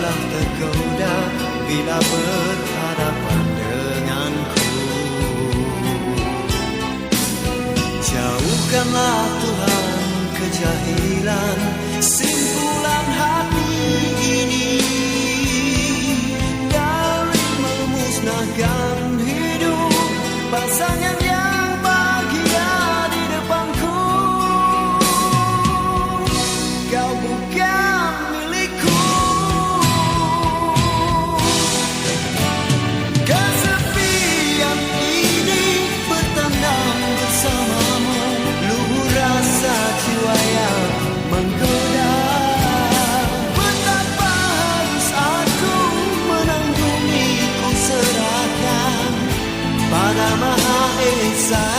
janganlah tergoda bila berhadapan denganku. Jauhkanlah Tuhan kejahilan, simpulan hati ini, dari memusnahkan hidup pasangan yang bahagia di depanku. Kau bukan milikku. Kesepian ini bertandang bersamamu, luhur rasa jiwa yang menggoda. Betapa harus aku menanggungi, ku serahkan pada Maha Esa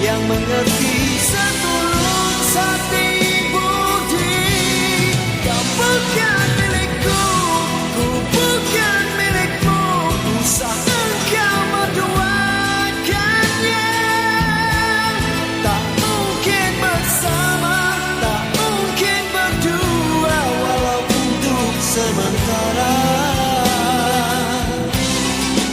yang mengerti setulus hati budi. Kau bukan milikku, ku bukan milikmu, usah engkau menduakannya. Tak mungkin bersama, tak mungkin berdua, walau untuk sementara.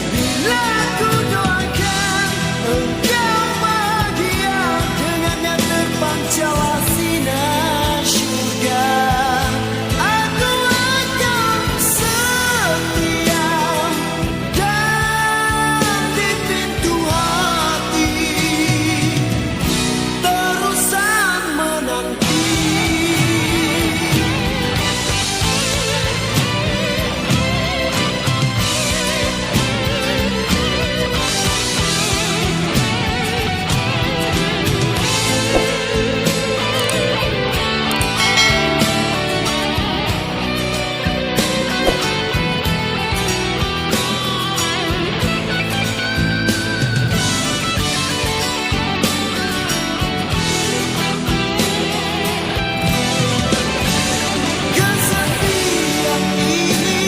Bila ku doakan engkau bahagia, dengannya terpancarlah sinar syurga. Aku akan setia dan di pintu hati terusan menanti. Kesetiaan ini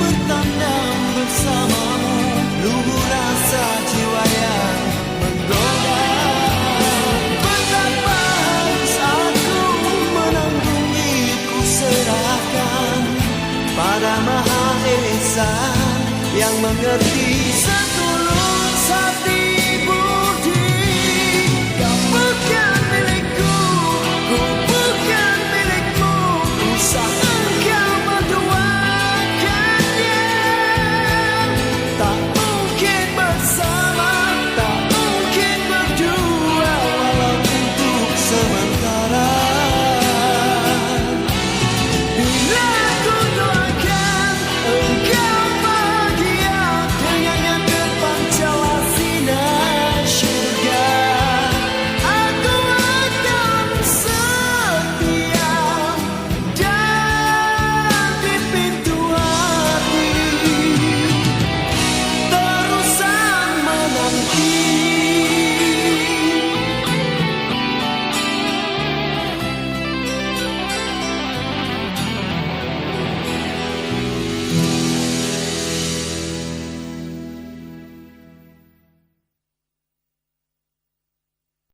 bertandang bersamamu, luhur rasa jiwa yang menggoda. Betapa harus aku menanggungi, ku serahkan pada Maha Esa yang mengerti setulus hati.